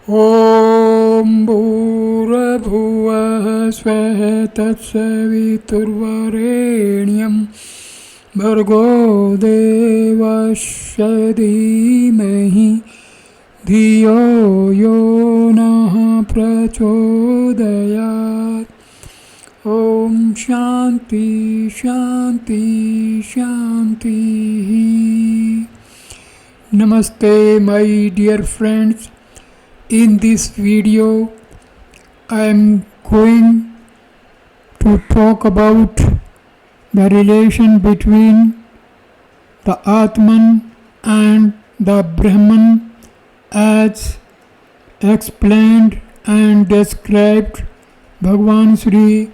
ॐ भूर्भुवः स्वः तत्सवितुर्वरेण्यं भर्गो देवस्य धीमहि धियो यो नः प्रचोदयात्। ॐ शान्ति शान्ति शान्तिः। Namaste my dear friends. In this video I am going to talk about the relation between the Atman and the Brahman as explained and described Bhagwan Sri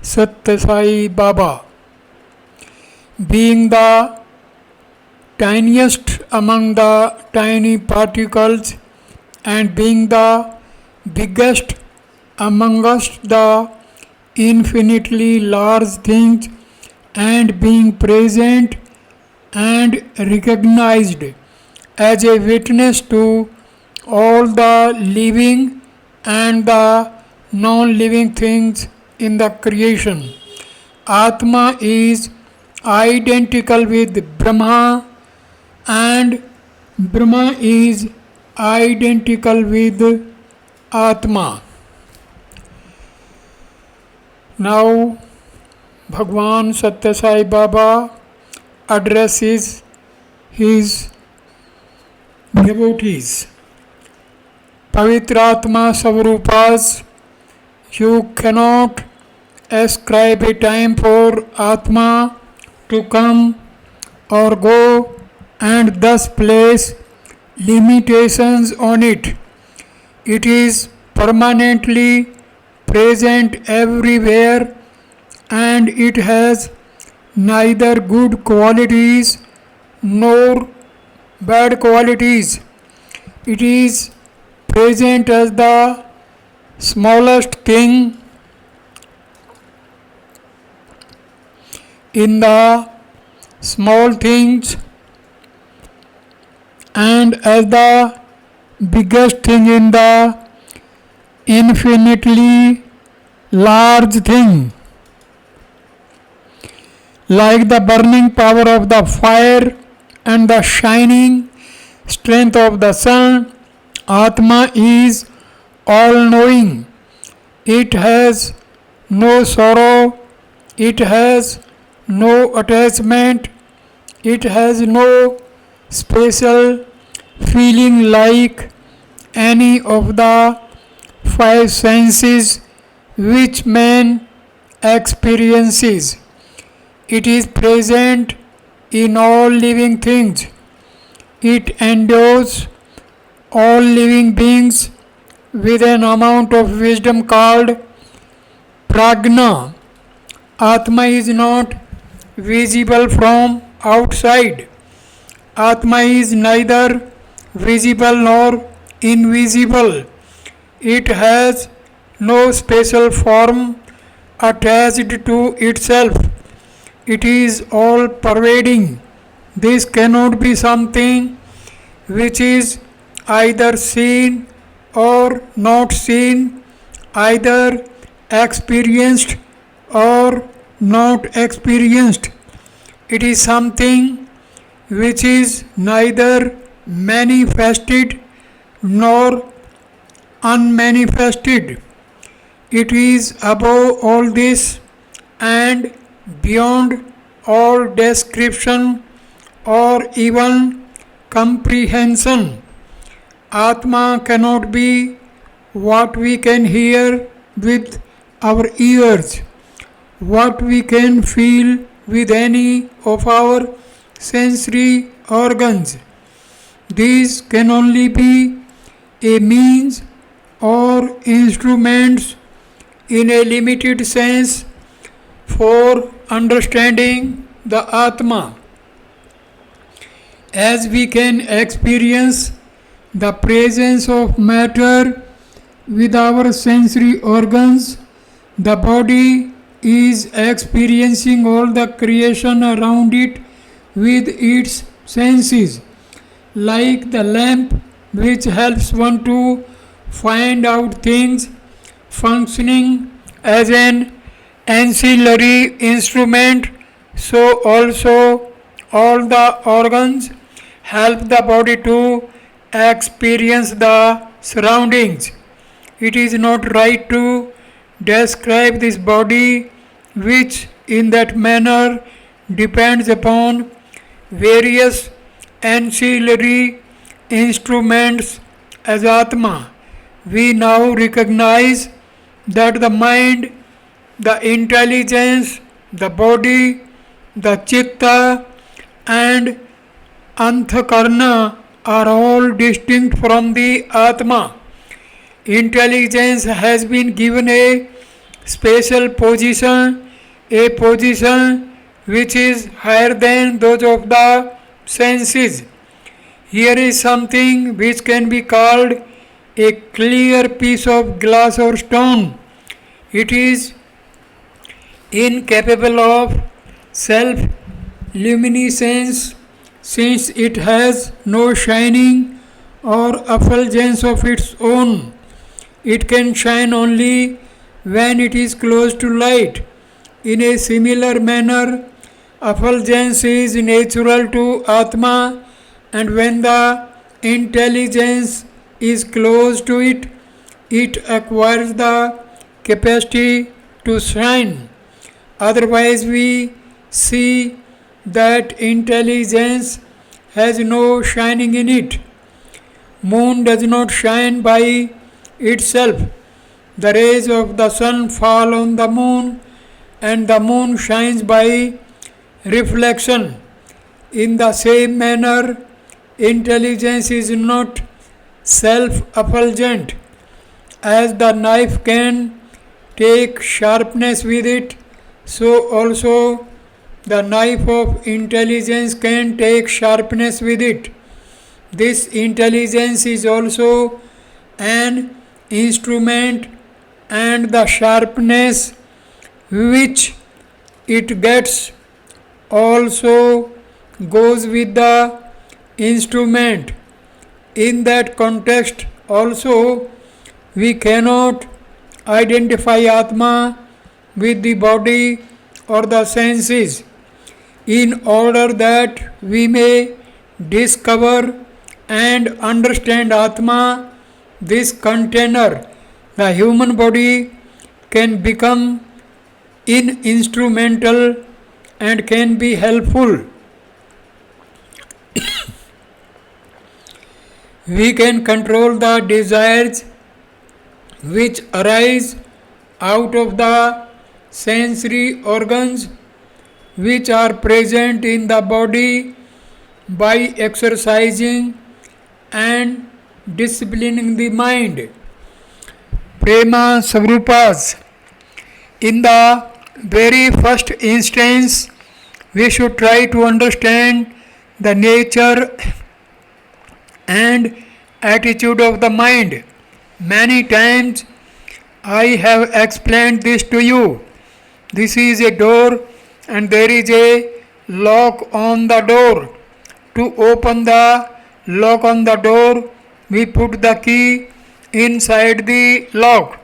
Satya Sai Baba. Being the tiniest among the tiny particles and being the biggest amongst the infinitely large things, and being present and recognized as a witness to all the living and the non-living things in the creation. Atma is identical with Brahma and Brahma is identical with Atma. Now Bhagwan Satya Sai Baba addresses his devotees. Pavitratma Savrupas, you cannot ascribe a time for Atma to come or go and thus place limitations on it. It is permanently present everywhere and it has neither good qualities nor bad qualities. It is present as the smallest thing in the small things and as the biggest thing in the infinitely large thing. Like the burning power of the fire and the shining strength of the sun, Atma is all-knowing. It has no sorrow, it has no attachment, it has no special feeling like any of the five senses which man experiences. It is present in all living things. It endures all living beings with an amount of wisdom called prajna. Atma is not visible from outside. Atma is neither visible nor invisible. It has no special form attached to itself. It is all pervading. This cannot be something which is either seen or not seen, either experienced or not experienced. It is something which is neither manifested nor unmanifested. It is above all this and beyond all description or even comprehension. Atma cannot be what we can hear with our ears, what we can feel with any of our sensory organs. These can only be a means or instruments in a limited sense for understanding the Atma. As we can experience the presence of matter with our sensory organs, the body is experiencing all the creation around it with its senses, like the lamp which helps one to find out things functioning as an ancillary instrument, so also all the organs help the body to experience the surroundings. It is not right to describe this body, which in that manner depends upon various ancillary instruments as Atma. We now recognize that the mind, the intelligence, the body, the chitta, and anthakarna are all distinct from the Atma. Intelligence has been given a special position, a position which is higher than those of the senses. Here is something which can be called a clear piece of glass or stone. It is incapable of self luminescence since it has no shining or effulgence of its own. It can shine only when it is close to light. In a similar manner, effulgence is natural to Atma, and when the intelligence is close to it, it acquires the capacity to shine. Otherwise, we see that intelligence has no shining in it. Moon does not shine by itself. The rays of the sun fall on the moon, and the moon shines by reflection. In the same manner, intelligence is not self effulgent. As the knife can take sharpness with it, so also the knife of intelligence can take sharpness with it. This intelligence is also an instrument, and the sharpness which it gets also goes with the instrument. In that context, also, we cannot identify Atma with the body or the senses. In order that we may discover and understand Atma, this container, the human body, can become instrumental and can be helpful. We can control the desires which arise out of the sensory organs which are present in the body by exercising and disciplining the mind. Prema Savrupas. In the very first instance, we should try to understand the nature and attitude of the mind. Many times I have explained this to you. This is a door and there is a lock on the door. To open the lock on the door, we put the key inside the lock.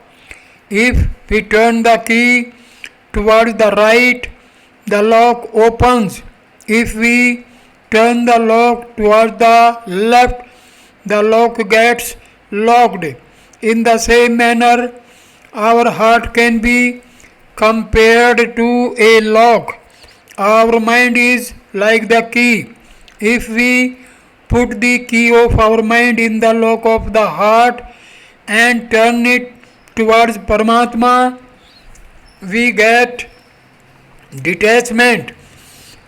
If we turn the key towards the right, the lock opens. If we turn the lock towards the left, the lock gets locked. In the same manner, our heart can be compared to a lock. Our mind is like the key. If we put the key of our mind in the lock of the heart and turn it towards Paramatma, we get detachment.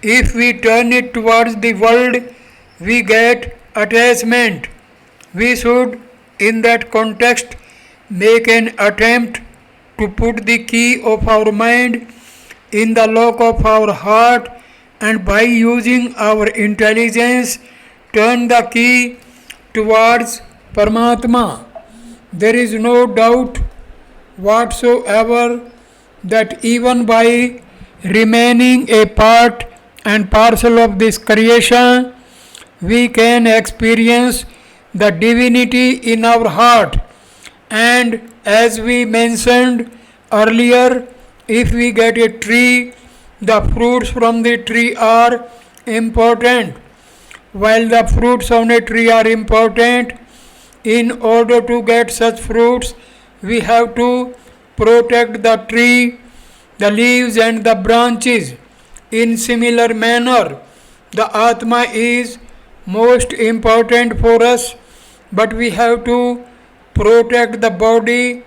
If we turn it towards the world, we get attachment. We should, in that context, make an attempt to put the key of our mind in the lock of our heart, and by using our intelligence turn the key towards Paramatma. There is no doubt whatsoever that even by remaining a part and parcel of this creation, we can experience the divinity in our heart. And as we mentioned earlier, if we get a tree, the fruits from the tree are important. While the fruits on a tree are important, in order to get such fruits, we have to protect the tree, the leaves and the branches. In similar manner, the Atma is most important for us, but we have to protect the body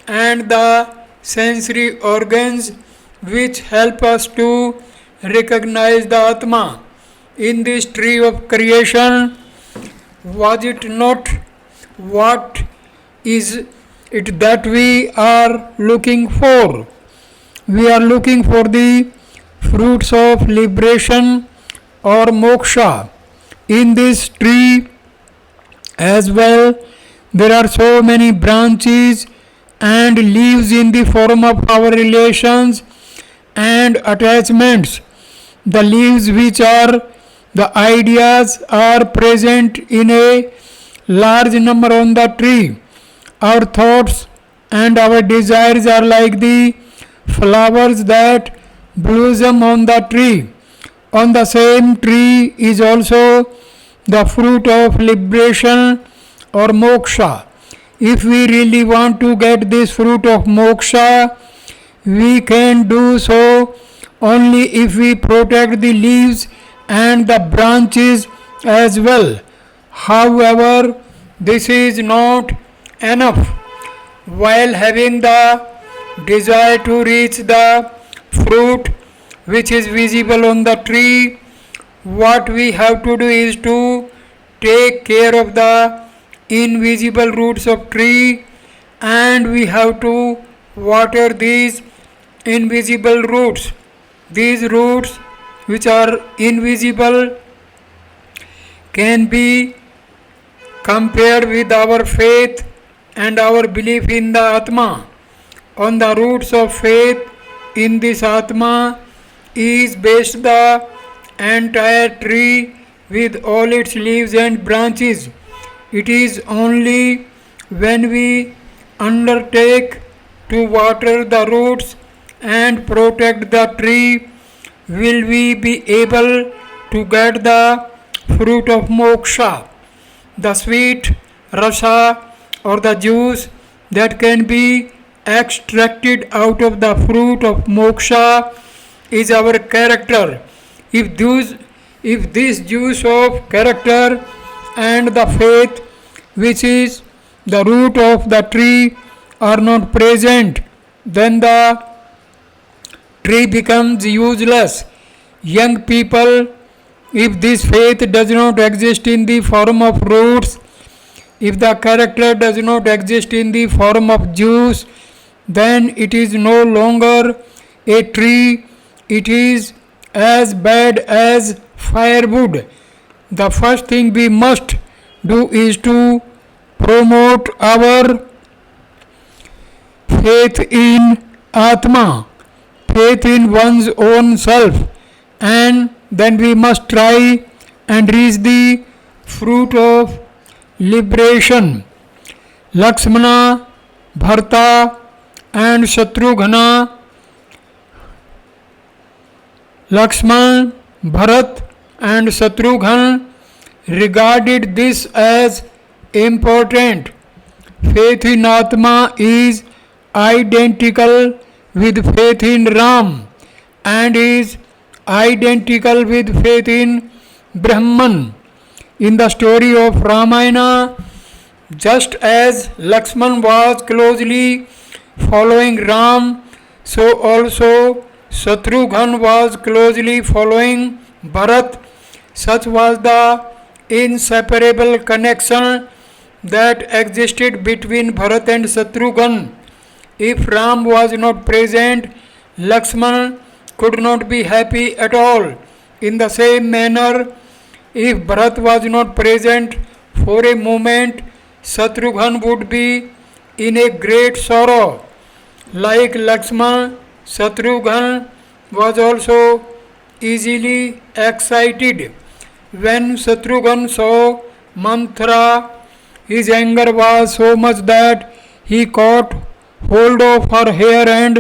and the sensory organs which help us to recognize the Atma. In this tree of creation, was it not what is it that we are looking for? We are looking for the fruits of liberation or moksha. In this tree as well, there are so many branches and leaves in the form of our relations and attachments. The leaves, which are the ideas, are present in a large number on the tree. Our thoughts and our desires are like the flowers that blossom on the tree. On the same tree is also the fruit of liberation or moksha. If we really want to get this fruit of moksha, we can do so only if we protect the leaves and the branches as well. However, this is not enough. While having the desire to reach the fruit which is visible on the tree, what we have to do is to take care of the invisible roots of tree, and we have to water these invisible roots. These roots which are invisible can be compared with our faith and our belief in the Atma. On the roots of faith in this Atma is based the entire tree with all its leaves and branches. It is only when we undertake to water the roots and protect the tree will we be able to get the fruit of moksha, the sweet rasa or the juice that can be extracted out of the fruit of moksha is our character. If this juice of character and the faith which is the root of the tree are not present, then the tree becomes useless. Young people, if this faith does not exist in the form of roots, if the character does not exist in the form of juice, then it is no longer a tree. It is as bad as firewood. The first thing we must do is to promote our faith in Atma, faith in one's own self, and then we must try and reach the fruit of liberation. Lakshmana, Bharata, and Shatrughna, Lakshman, Bharat, and Shatrughan regarded this as important. Faith in Atma is identical with faith in Ram and is identical with faith in Brahman. In the story of Ramayana, just as Lakshman was closely following Ram, so also Shatrughan was closely following Bharat. Such was the inseparable connection that existed between Bharat and Shatrughan. If Ram was not present, Lakshman could not be happy at all. In the same manner, if Bharat was not present for a moment, Shatrughan would be in a great sorrow. Like Lakshman, Shatrughan was also easily excited. When Shatrughan saw Manthara, his anger was so much that he caught hold of her hair and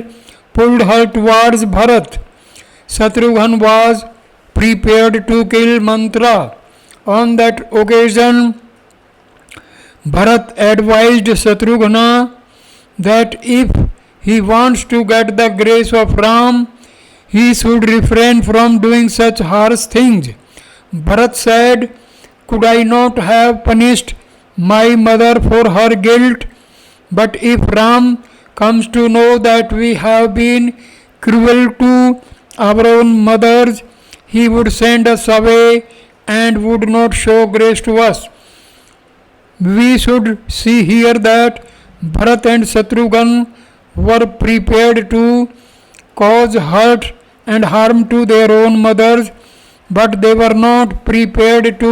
pulled her towards Bharat. Shatrughan was prepared to kill Mantra. On that occasion, Bharat advised Shatrughan that if he wants to get the grace of Ram, he should refrain from doing such harsh things. Bharat said, "Could I not have punished my mother for her guilt? But if Ram comes to know that we have been cruel to our own mothers, he would send us away and would not show grace to us." We should see here that Bharat and Shatrughan were prepared to cause hurt and harm to their own mothers, but they were not prepared to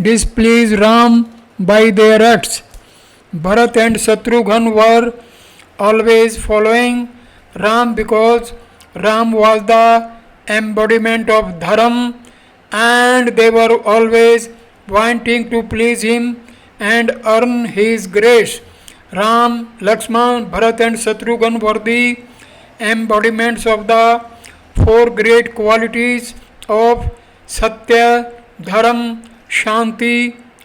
displease Ram by their acts. Bharat and Shatrughan were always following Ram because Ram was the embodiment of Dharam, and they were always wanting to please him and earn his grace. Ram, Lakshman, Bharat and Shatrughan were the embodiments of the four great qualities of Satya, Dharam, Shanti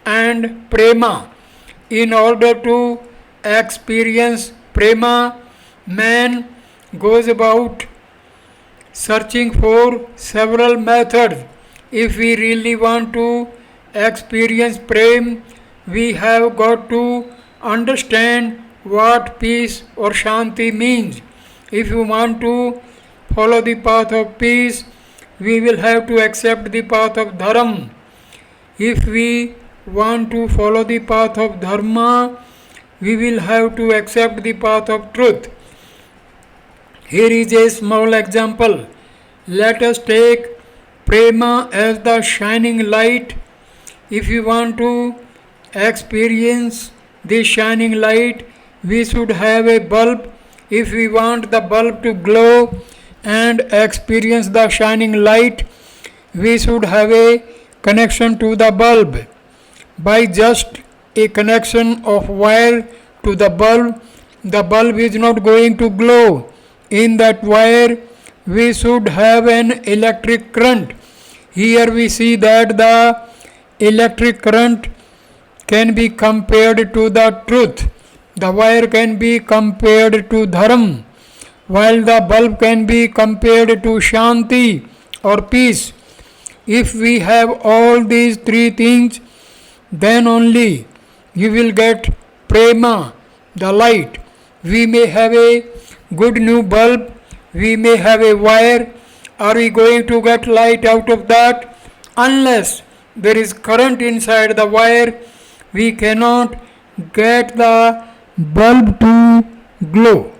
and Prema. In order to experience Prema, man goes about searching for several methods. If we really want to experience Prem, we have got to understand what peace or Shanti means. If you want to follow the path of peace, we will have to accept the path of Dharam. If we want to follow the path of Dharma, we will have to accept the path of truth. Here is a small example. Let us take Prema as the shining light. If we want to experience this shining light, we should have a bulb. If we want the bulb to glow and experience the shining light, we should have a connection to the bulb. By just a connection of wire to the bulb is not going to glow. In that wire, we should have an electric current. Here we see that the electric current can be compared to the truth. The wire can be compared to Dharam, while the bulb can be compared to Shanti or peace. If we have all these three things, then only you will get Prema, the light. We may have a good new bulb, we may have a wire. Are we going to get light out of that? Unless there is current inside the wire, we cannot get the bulb to glow.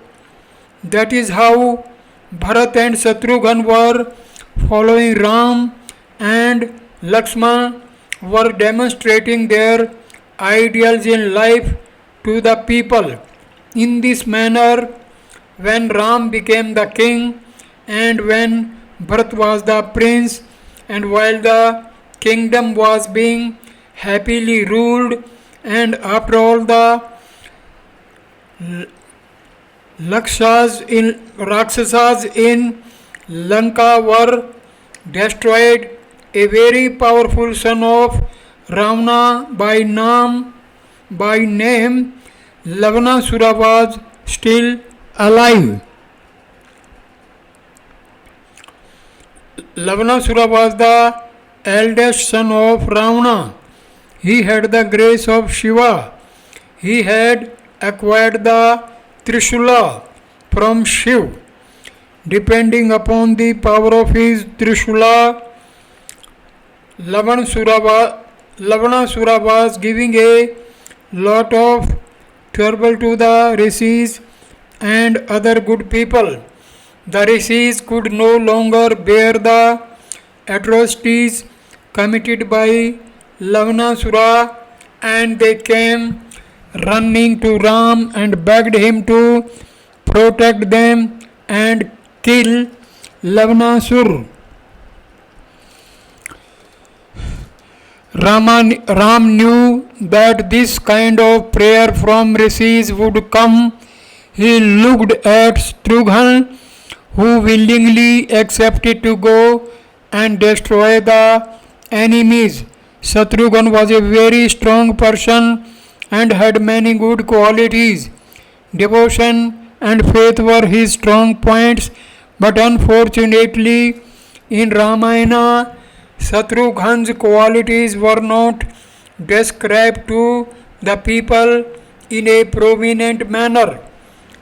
That is how Bharat and Shatrughan were following Ram, and Lakshman were demonstrating their ideals in life to the people. In this manner, when Ram became the king and when Bharat was the prince, and while the kingdom was being happily ruled, and after all the Rakshasas in Lanka were destroyed, a very powerful son of Ravana by name Lavanasura was still alive. Lavanasura was the eldest son of Ravana. He had the grace of Shiva. He had acquired the Trishula from Shiv. Depending upon the power of his Trishula, Lavanasura was giving a lot of trouble to the rishis and other good people. The rishis could no longer bear the atrocities committed by Lavanasura, and they came running to Ram and begged him to protect them and kill Lavanasura. Ram knew that this kind of prayer from rishis would come, he looked at Shatrughan, who willingly accepted to go and destroy the enemies. Shatrughan was a very strong person and had many good qualities. Devotion and faith were his strong points, but unfortunately, in Ramayana, Shatrughan's qualities were not described to the people in a prominent manner.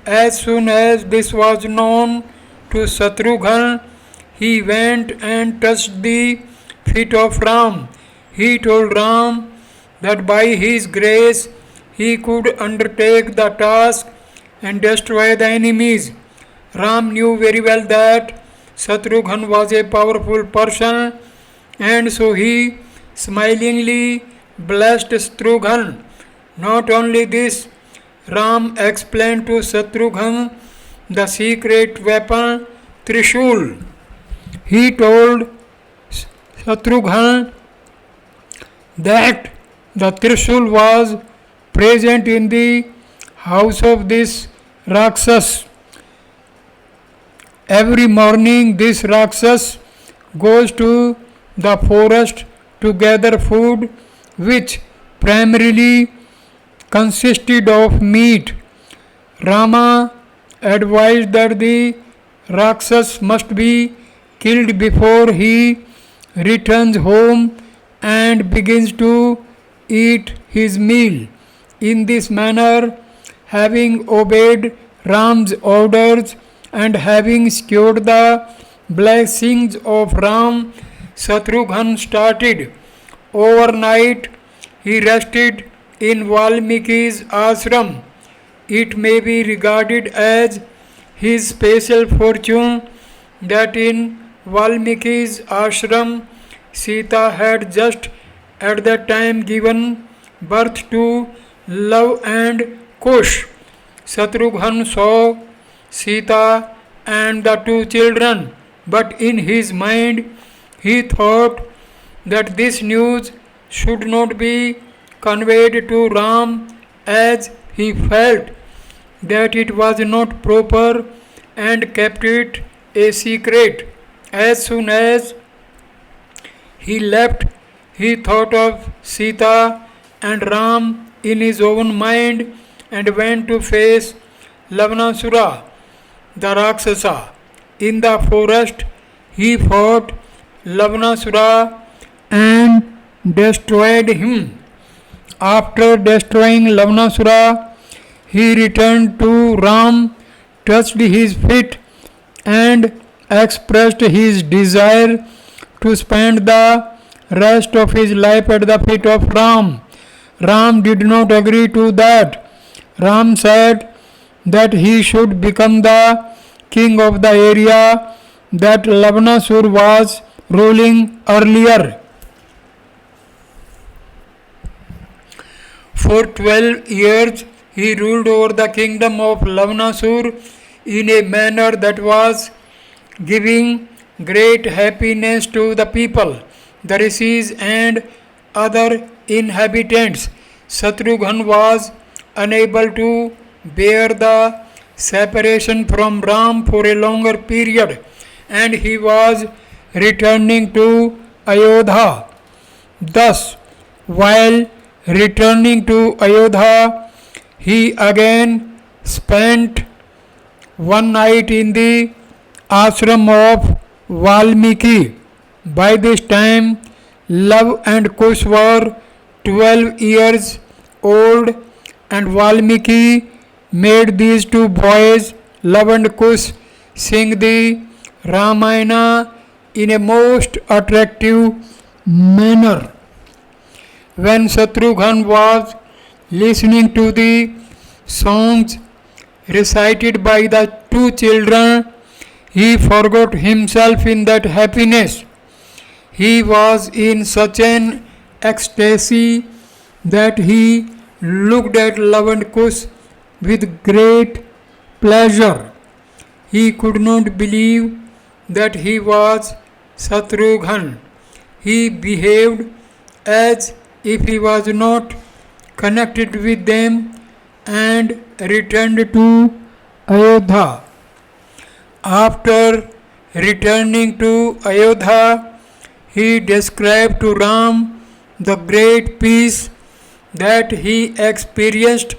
As soon as this was known to Shatrughan, he went and touched the feet of Ram. He told Ram that by his grace he could undertake the task and destroy the enemies. Ram knew very well that Shatrughan was a powerful person, and so he smilingly blessed Shatrughan. Not only this, Ram explained to Shatrughan the secret weapon Trishul. He told Shatrughan that the Trishul was present in the house of this Rakshas. Every morning, this Rakshas goes to the forest to gather food, which primarily consisted of meat. Rama advised that the Rakshas must be killed before he returns home and begins to eat his meal. In this manner, having obeyed Ram's orders and having secured the blessings of Ram, Shatrughan started. Overnight, he rested in Valmiki's ashram. It may be regarded as his special fortune that in Valmiki's ashram, Sita had just at that time given birth to Love and Kush. Shatrughan saw Sita and the two children, but in his mind he thought that this news should not be conveyed to Ram, as he felt that it was not proper, and kept it a secret. As soon as he left, he thought of Sita and Ram in his own mind and went to face Lavanasura, the Rakshasa. In the forest, he fought Lavanasura and destroyed him. After destroying Lavanasura, he returned to Ram, touched his feet, and expressed his desire to spend the rest of his life at the feet of Ram. Ram did not agree to that. Ram said that he should become the king of the area that Lavanasur was ruling earlier. For 12 years he ruled over the kingdom of Lavanasur in a manner that was giving great happiness to the people, the rishis and other inhabitants. Shatrughan was unable to bear the separation from Ram for a longer period, and he was returning to Ayodhya. Thus, while returning to Ayodhya, he again spent one night in the ashram of Valmiki. By this time, Love and Kush were 12 years old, and Valmiki made these two boys, Love and Kush, sing the Ramayana in a most attractive manner. When Shatrughan was listening to the songs recited by the two children, he forgot himself in that happiness. He was in such an ecstasy that he looked at Love and Kush with great pleasure. He could not believe that he was Shatrughan. He behaved as if he was not connected with them and returned to Ayodhya. After returning to Ayodhya, he described to Ram the great peace that he experienced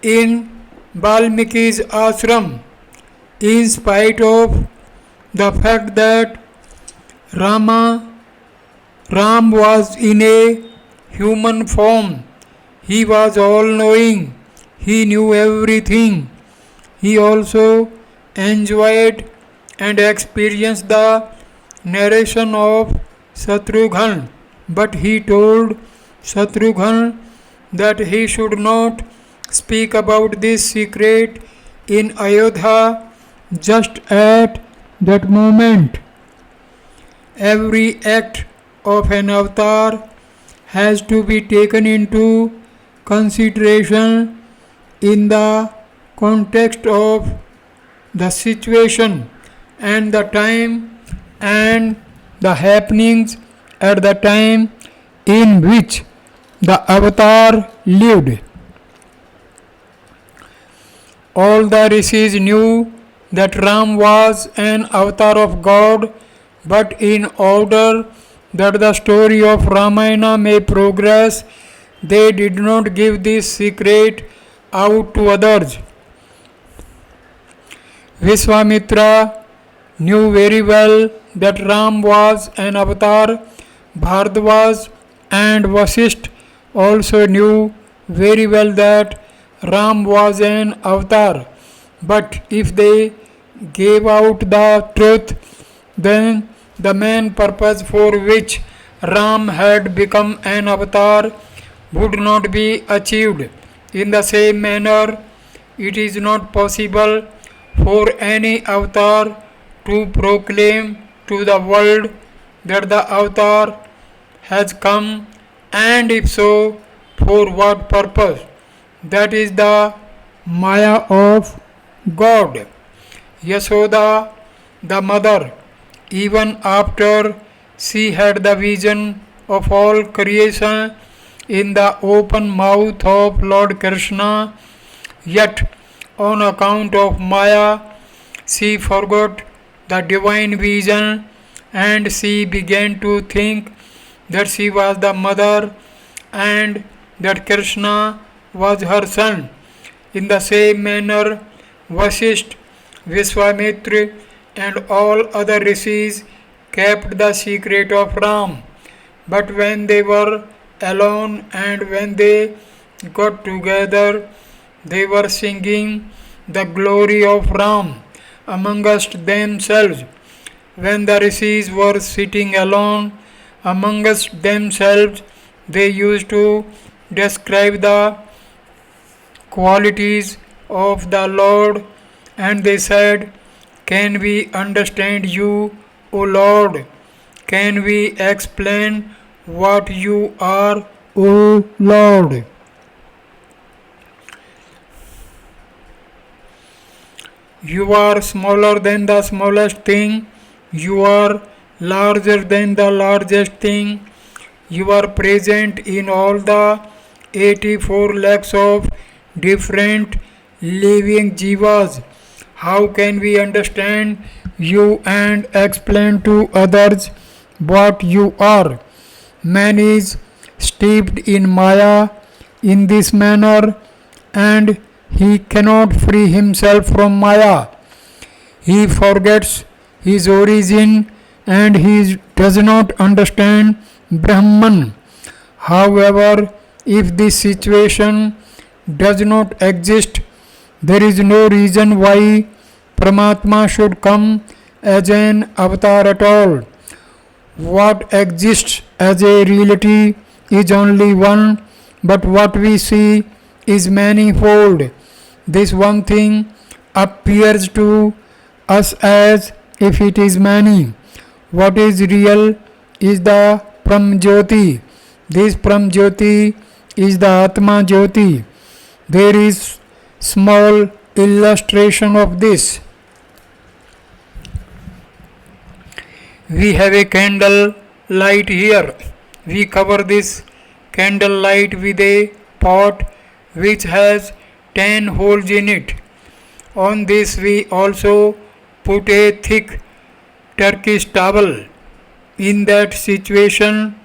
in Valmiki's ashram, in spite of the fact that Ram was in a human form. He was all knowing, he knew everything. He also enjoyed and experienced the narration of Shatrughan, but he told Shatrughan that he should not speak about this secret in Ayodhya just at that moment. Every act of an avatar has to be taken into consideration in the context of the situation and the time and the happenings at the time in which the avatar lived. All the rishis knew that Ram was an avatar of God, but in order that the story of Ramayana may progress, they did not give this secret out to others. Vishwamitra knew very well that Ram was an avatar. Bharadwaj and Vasisht also knew very well that Ram was an avatar. But if they gave out the truth, then the main purpose for which Ram had become an avatar would not be achieved. In the same manner, it is not possible for any avatar to proclaim to the world that the avatar has come, and if so, for what purpose? That is the Maya of God. Yashoda, the mother, even after she had the vision of all creation in the open mouth of Lord Krishna, yet on account of Maya, she forgot the divine vision and she began to think that she was the mother and that Krishna was her son. In the same manner, Vasisht, Vishwamitra, and all other rishis kept the secret of Ram. But when they were alone and when they got together, they were singing the glory of Ram amongst themselves. When the rishis were sitting alone amongst themselves, they used to describe the qualities of the Lord, and they said, "Can we understand you, O Lord? Can we explain what you are, O Lord?" You are smaller than the smallest thing. You are larger than the largest thing. You are present in all the 84 lakhs of different living jivas. How can we understand you and explain to others what you are? Man is steeped in Maya in this manner and he cannot free himself from Maya. He forgets his origin and he does not understand Brahman. However, if this situation does not exist, there is no reason why Paramatma should come as an avatar at all. What exists as a reality is only one, but what we see is manifold. This one thing appears to us as if it is many. What is real is the Param Jyoti. This Param Jyoti is the Atma Jyoti. There is small illustration of this. We have a candle light here. We cover this candle light with a pot which has 10 holes in it. On this we also put a thick Turkish towel. In that situation,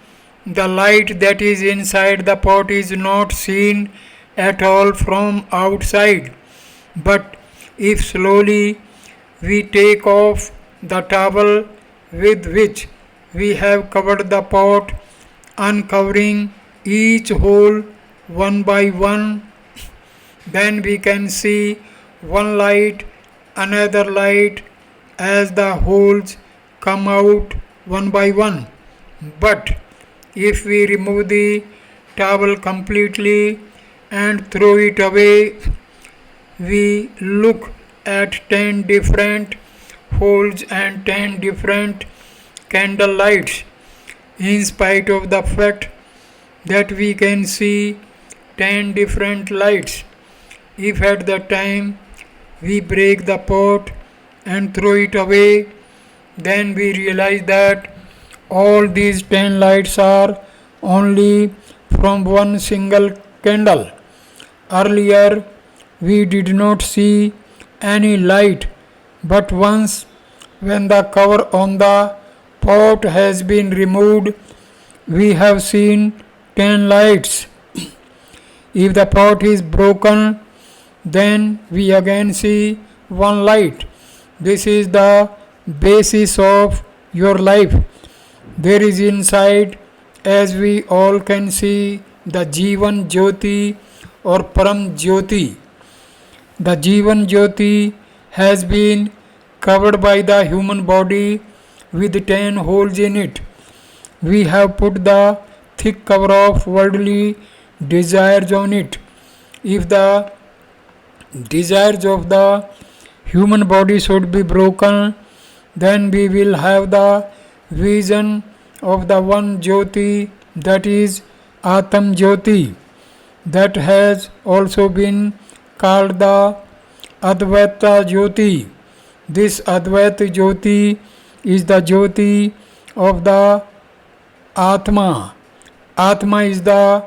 the light that is inside the pot is not seen at all from outside. But if slowly we take off the towel with which we have covered the pot, uncovering each hole one by one, then we can see one light, another light as the holes come out one by one. But if we remove the towel completely and throw it away, we look at 10 different holes and 10 different candle lights. In spite of the fact that we can see 10 different lights, if at that time we break the pot and throw it away, then we realize that all these 10 lights are only from one single candle. Earlier we did not see any light, but once when the cover on the pot has been removed, we have seen 10 lights. If the pot is broken, then we again see one light. This is the basis of your life. There is inside, as we all can see, the Jivan Jyoti or Param Jyoti. The Jivan Jyoti has been covered by the human body with 10 holes in it. We have put the thick cover of worldly desires on it. If the desires of the human body should be broken, then we will have the vision of the one Jyoti, that is Atam Jyoti, that has also been called the Advaita Jyoti. This Advaita Jyoti is the Jyoti of the Atma. Atma is the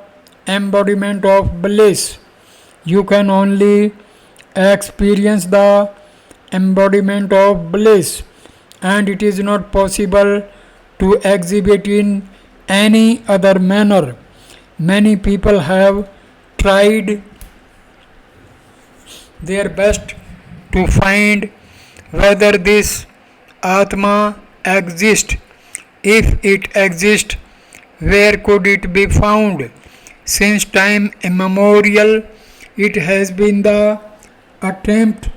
embodiment of bliss. You can only experience the embodiment of bliss, and it is not possible to exhibit in any other manner. Many people have tried their best to find whether this Atma exists. If it exists, where could it be found? Since time immemorial, it has been the attempt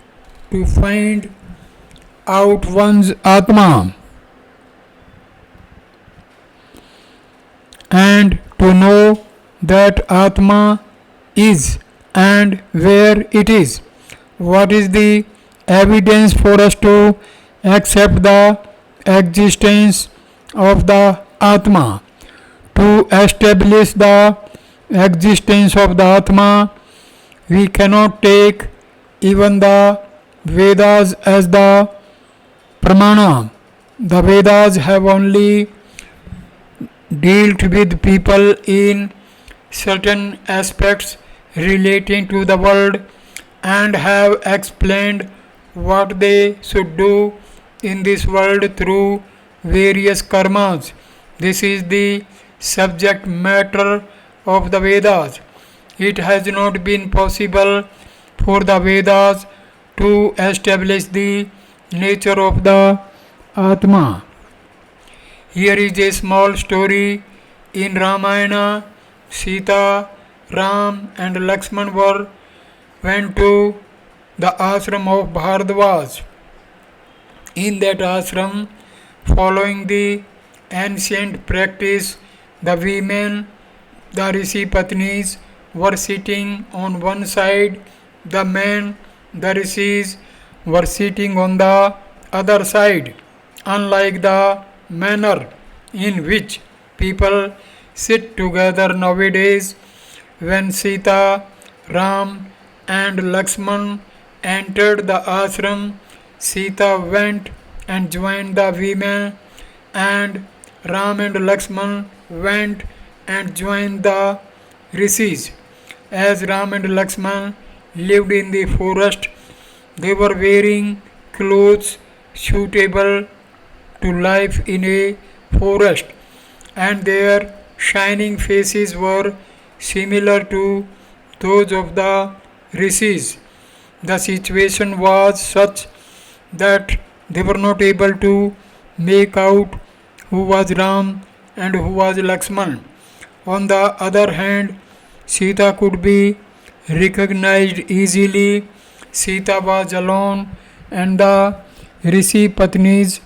to find out one's Atma and to know that Atma is and where it is. What is the evidence for us to accept the existence of the Atma? To establish the existence of the Atma, we cannot take even the Vedas as the Pramana. The Vedas have only dealt with people in certain aspects relating to the world and have explained what they should do in this world through various karmas. This is the subject matter of the Vedas. It has not been possible for the Vedas to establish the nature of the Atma. Here is a small story. In Ramayana, Sita, Ram and Lakshman went to the ashram of Bharadwaj. In that ashram, following the ancient practice, the women, the Rishi Patnis, were sitting on one side, the men, the Rishis, were sitting on the other side. Unlike the manner in which people sit together nowadays, when Sita, Ram and Lakshman entered the ashram, Sita went and joined the women, and Ram and Lakshman went and joined the rishis. As Ram and Lakshman lived in the forest, they were wearing clothes suitable to life in a forest, and their shining faces were similar to those of the rishis. The situation was such that they were not able to make out who was Ram and who was Lakshman. On the other hand, Sita could be recognized easily. Sita was alone, and the Rishi Patnis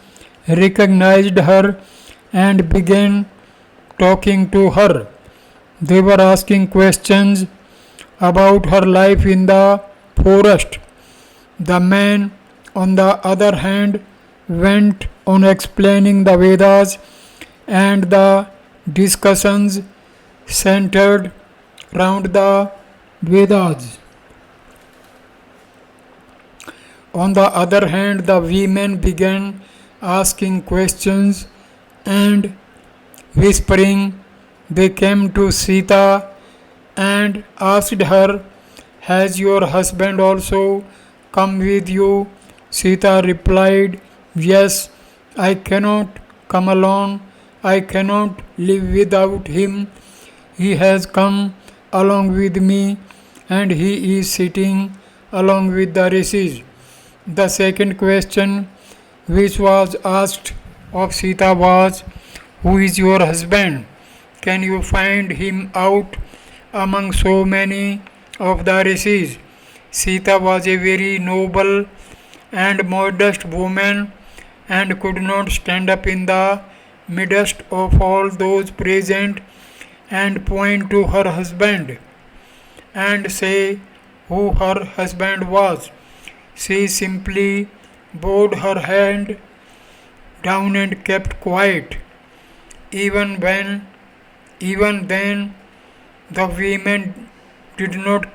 recognized her and began talking to her. They were asking questions about her life in the forest. The man, on the other hand, went on explaining the Vedas, and the discussions centered round the Vedas. On the other hand, the women began asking questions and whispering. They came to Sita and asked her, "Has your husband also come with you?" Sita replied, "Yes, I cannot come alone. I cannot live without him. He has come along with me, and he is sitting along with the rishis." The second question which was asked of Sita was, "Who is your husband? Can you find him out among so many of the rishis?" Sita was a very noble and modest woman and could not stand up in the midst of all those present and point to her husband and say who her husband was. She simply bowed her head down and kept quiet. Even then, the women did not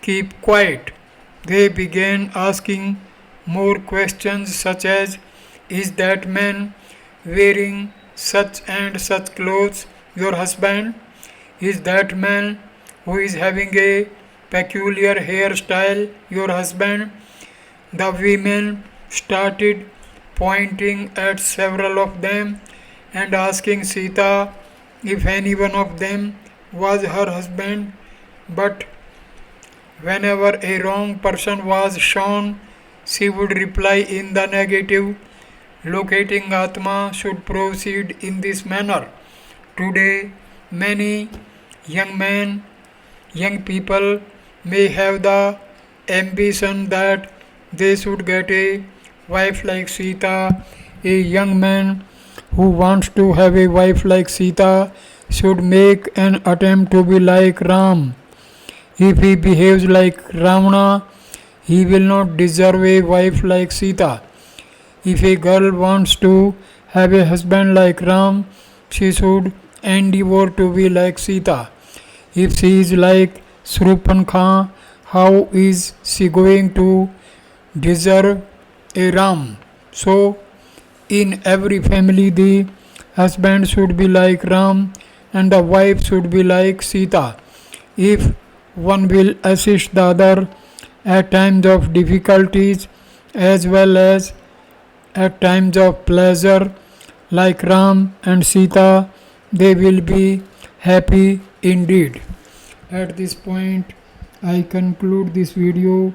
keep quiet. They began asking more questions, such as, "Is that man wearing such and such clothes your husband? Is that man who is having a peculiar hairstyle your husband?" The women started pointing at several of them and asking Sita if any one of them was her husband, but whenever a wrong person was shown, she would reply in the negative. Locating Atma should proceed in this manner. Today, many young people may have the ambition that they should get a wife like Sita. A young man who wants to have a wife like Sita should make an attempt to be like Ram. If he behaves like Ravana, he will not deserve a wife like Sita. If a girl wants to have a husband like Ram, she should endeavor to be like Sita. If she is like Shrupankha, how is she going to deserve a Ram? So, in every family, the husband should be like Ram and the wife should be like Sita. If one will assist the other at times of difficulties as well as at times of pleasure, like Ram and Sita, they will be happy indeed. At this point, I conclude this video.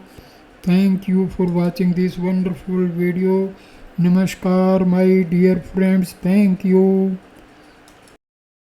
Thank you for watching this wonderful video. Namaskar, my dear friends. Thank you.